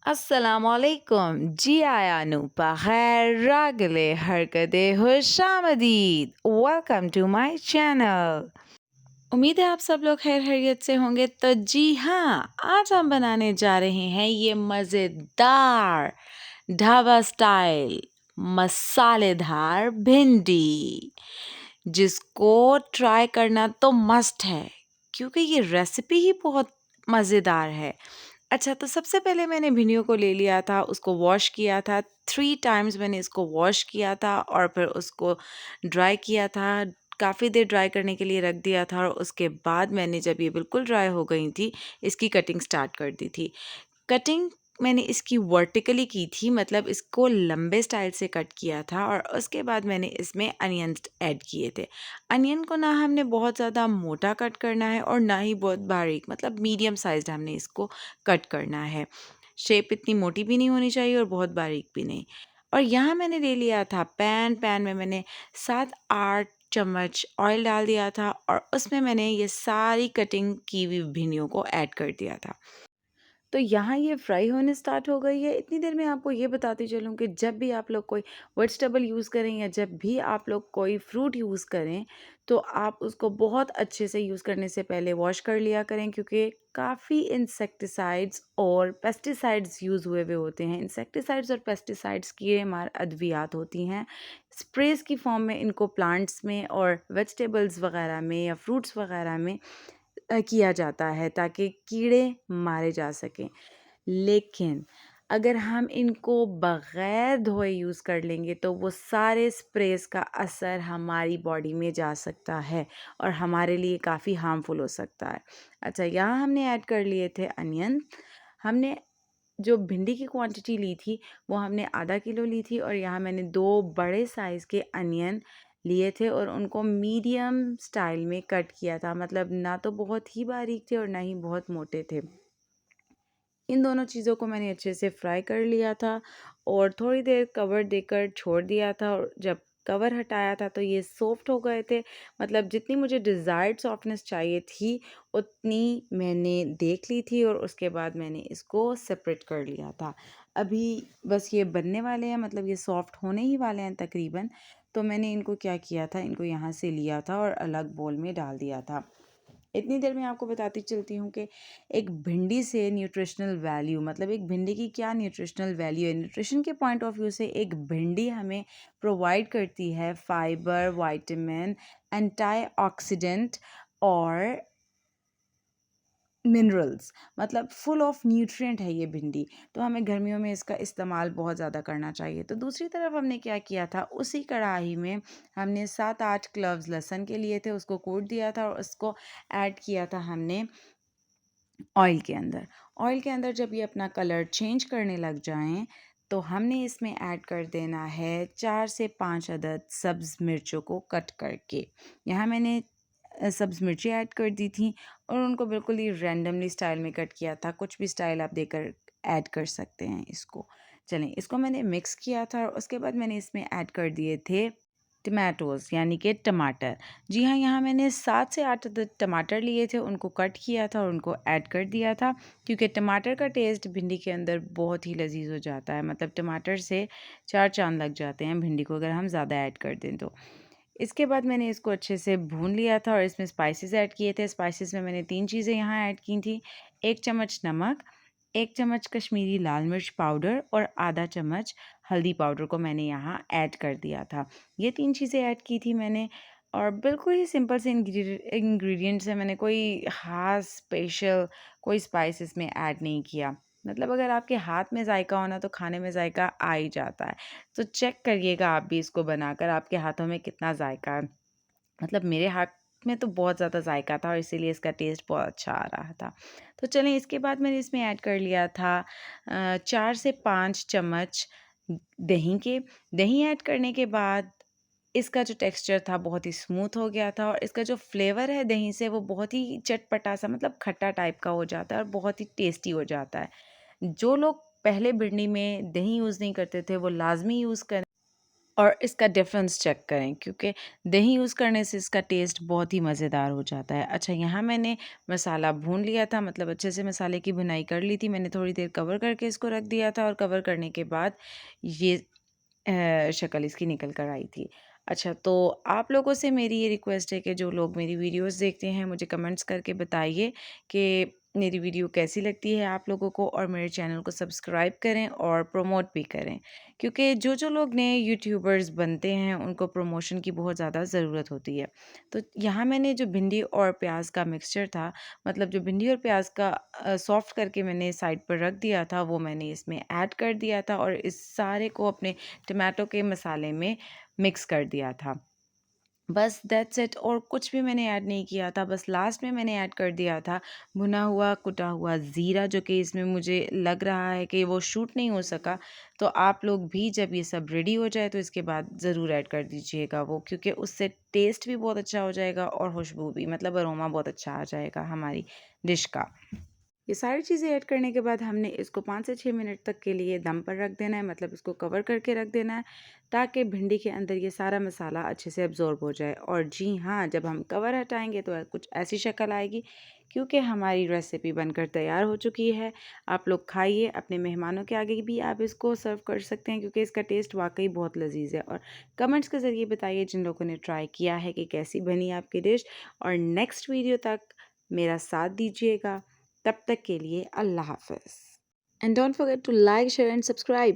अस्सलामुअलैकुम जी आया नु बखैर रागले हरकते खुशामदीद। Welcome to my channel. उम्मीद है आप सब लोग खैर खैरियत से होंगे। तो जी हाँ, आज हम बनाने जा रहे हैं ये मज़ेदार ढाबा स्टाइल मसालेदार भिंडी, जिसको ट्राई करना तो मस्ट है क्योंकि ये रेसिपी ही बहुत मज़ेदार है। अच्छा, तो सबसे पहले मैंने भिंडियों को ले लिया था, उसको वॉश किया था। 3 टाइम्स मैंने इसको वॉश किया था और फिर उसको ड्राई किया था। काफ़ी देर ड्राई करने के लिए रख दिया था और उसके बाद मैंने जब ये बिल्कुल ड्राई हो गई थी, इसकी कटिंग स्टार्ट कर दी थी। कटिंग मैंने इसकी वर्टिकली की थी, मतलब इसको लंबे स्टाइल से कट किया था और उसके बाद मैंने इसमें अनियंस ऐड किए थे। अनियन को ना हमने बहुत ज़्यादा मोटा कट करना है और ना ही बहुत बारीक, मतलब मीडियम साइज्ड हमने इसको कट करना है। शेप इतनी मोटी भी नहीं होनी चाहिए और बहुत बारीक भी नहीं। और यहाँ मैंने ले लिया था पैन में मैंने 7-8 चम्मच ऑयल डाल दिया था और उसमें मैंने ये सारी कटिंग की हुई भिंडियों को ऐड कर दिया था। तो यहाँ ये फ्राई होने स्टार्ट हो गई है। इतनी देर में आपको ये बताती चलूँ कि जब भी आप लोग कोई वेजिटेबल यूज़ करें या जब भी आप लोग कोई फ्रूट यूज़ करें, तो आप उसको बहुत अच्छे से यूज़ करने से पहले वॉश कर लिया करें, क्योंकि काफ़ी इंसेक्टिसाइड्स और पेस्टिसाइड्स यूज़ हुए होते हैं। इंसेक्टिसाइड्स और पेस्टिसाइड्स की हमारे अद्वियात होती हैं। स्प्रेज़ की फॉर्म में इनको प्लांट्स में और वेजिटेबल्स वगैरह में या फ्रूट्स वगैरह में किया जाता है ताकि कीड़े मारे जा सकें। लेकिन अगर हम इनको बग़ैर धोए यूज़ कर लेंगे तो वो सारे स्प्रेज़ का असर हमारी बॉडी में जा सकता है और हमारे लिए काफ़ी हार्मफुल हो सकता है। अच्छा, यहाँ हमने ऐड कर लिए थे अनियन। हमने जो भिंडी की क्वांटिटी ली थी वो हमने आधा किलो ली थी और यहाँ मैंने 2 बड़े साइज़ के अनियन लिए थे और उनको मीडियम स्टाइल में कट किया था, मतलब ना तो बहुत ही बारीक थे और ना ही बहुत मोटे थे। इन दोनों चीज़ों को मैंने अच्छे से फ्राई कर लिया था और थोड़ी देर कवर देकर छोड़ दिया था और जब कवर हटाया था तो ये सॉफ्ट हो गए थे, मतलब जितनी मुझे डिज़ायर्ड सॉफ्टनेस चाहिए थी उतनी मैंने देख ली थी और उसके बाद मैंने इसको सेपरेट कर लिया था। अभी बस ये बनने वाले हैं, मतलब ये सॉफ्ट होने ही वाले हैं तकरीबन। तो मैंने इनको क्या किया था, इनको यहाँ से लिया था और अलग बोल में डाल दिया था। इतनी देर में आपको बताती चलती हूँ कि एक भिंडी से न्यूट्रिशनल वैल्यू, मतलब एक भिंडी की क्या न्यूट्रिशनल वैल्यू है। न्यूट्रिशन के पॉइंट ऑफ व्यू से एक भिंडी हमें प्रोवाइड करती है फाइबर, विटामिन, एंटीऑक्सीडेंट और मिनरल्स, मतलब फुल ऑफ न्यूट्रिएंट है ये भिंडी। तो हमें गर्मियों में इसका इस्तेमाल बहुत ज़्यादा करना चाहिए। तो दूसरी तरफ हमने क्या किया था, उसी कढ़ाई में हमने 7-8 क्लव्स लहसुन के लिए थे, उसको कूट दिया था और उसको ऐड किया था हमने ऑयल के अंदर। ऑयल के अंदर जब ये अपना कलर चेंज करने लग जाएं तो हमने इसमें ऐड कर देना है 4 से 5 अदद सब्ज़ मिर्चों को कट करके। यहाँ मैंने सब्ज़ मिर्ची ऐड कर दी थी और उनको बिल्कुल ही रैंडमली स्टाइल में कट किया था। कुछ भी स्टाइल आप देकर ऐड कर सकते हैं इसको। चलें, इसको मैंने मिक्स किया था और उसके बाद मैंने इसमें ऐड कर दिए थे टमाटोज़, यानी कि टमाटर। जी हाँ, यहाँ मैंने 7 से 8 अदद टमाटर लिए थे, उनको कट किया था और उनको ऐड कर दिया था, क्योंकि टमाटर का टेस्ट भिंडी के अंदर बहुत ही लजीज हो जाता है। मतलब टमाटर से 4 चाँद लग जाते हैं भिंडी को अगर हम ज़्यादा ऐड कर दें तो। इसके बाद मैंने इसको अच्छे से भून लिया था और इसमें स्पाइसेस ऐड किए थे। स्पाइसेस में मैंने 3 चीज़ें यहाँ ऐड की थी। 1 चम्मच नमक, 1 चम्मच कश्मीरी लाल मिर्च पाउडर और आधा चम्मच हल्दी पाउडर को मैंने यहाँ ऐड कर दिया था। ये 3 चीज़ें ऐड की थी मैंने और बिल्कुल ही सिंपल से इंग्रेडिएंट्स है। मैंने कोई ख़ास स्पेशल कोई स्पाइस इसमें ऐड नहीं किया। मतलब अगर आपके हाथ में जायका हो ना तो खाने में जायका आ ही जाता है। तो चेक करिएगा आप भी इसको बनाकर आपके हाथों में कितना जायका है। मतलब मेरे हाथ में तो बहुत ज़्यादा जायका था और इसीलिए इसका टेस्ट बहुत अच्छा आ रहा था। तो चलें, इसके बाद मैंने इसमें ऐड कर लिया था 4 से 5 चम्मच दही ऐड करने के बाद इसका जो टेक्सचर था बहुत ही स्मूथ हो गया था और इसका जो फ्लेवर है दही से वो बहुत ही चटपटा सा, मतलब खट्टा टाइप का हो जाता है और बहुत ही टेस्टी हो जाता है। जो लोग पहले भिंडी में दही यूज़ नहीं करते थे वो लाज़मी यूज़ करें। और इसका डिफरेंस चेक करें, क्योंकि दही यूज़ करने से इसका टेस्ट बहुत ही मज़ेदार हो जाता है। अच्छा, यहाँ मैंने मसाला भून लिया था, मतलब अच्छे से मसाले की भुनाई कर ली थी। मैंने थोड़ी देर कवर करके इसको रख दिया था और कवर करने के बाद ये शक्ल इसकी निकल कर आई थी। अच्छा, तो आप लोगों से मेरी ये रिक्वेस्ट है कि जो लोग मेरी वीडियोस देखते हैं मुझे कमेंट्स करके बताइए कि मेरी वीडियो कैसी लगती है आप लोगों को, और मेरे चैनल को सब्सक्राइब करें और प्रमोट भी करें, क्योंकि जो लोग नए यूट्यूबर्स बनते हैं उनको प्रमोशन की बहुत ज़्यादा ज़रूरत होती है। तो यहाँ मैंने जो भिंडी और प्याज का मिक्सचर था, मतलब जो भिंडी और प्याज का सॉफ्ट करके मैंने साइड पर रख दिया था, वो मैंने इसमें ऐड कर दिया था और इस सारे को अपने टमाटो के मसाले में मिक्स कर दिया था। बस दैट्स इट, और कुछ भी मैंने ऐड नहीं किया था। बस लास्ट में मैंने ऐड कर दिया था भुना हुआ कुटा हुआ ज़ीरा, जो कि इसमें मुझे लग रहा है कि वो शूट नहीं हो सका। तो आप लोग भी जब ये सब रेडी हो जाए तो इसके बाद ज़रूर ऐड कर दीजिएगा वो, क्योंकि उससे टेस्ट भी बहुत अच्छा हो जाएगा और खुशबू भी, मतलब अरोमा बहुत अच्छा आ जाएगा हमारी डिश का। ये सारी चीज़ें ऐड करने के बाद हमने इसको 5 से 6 मिनट तक के लिए दम पर रख देना है, मतलब इसको कवर करके रख देना है, ताकि भिंडी के अंदर ये सारा मसाला अच्छे से अब्ज़ॉर्ब हो जाए। और जी हाँ, जब हम कवर हटाएंगे तो कुछ ऐसी शक्ल आएगी, क्योंकि हमारी रेसिपी बनकर तैयार हो चुकी है। आप लोग खाइए, अपने मेहमानों के आगे भी आप इसको सर्व कर सकते हैं, क्योंकि इसका टेस्ट वाकई बहुत लजीज है। और कमेंट्स के ज़रिए बताइए जिन लोगों ने ट्राई किया है कि कैसी बनी आपकी डिश। और नेक्स्ट वीडियो तक मेरा साथ दीजिएगा। तब तक के लिए अल्लाह हाफ़िज़। And don't forget to like, share and subscribe.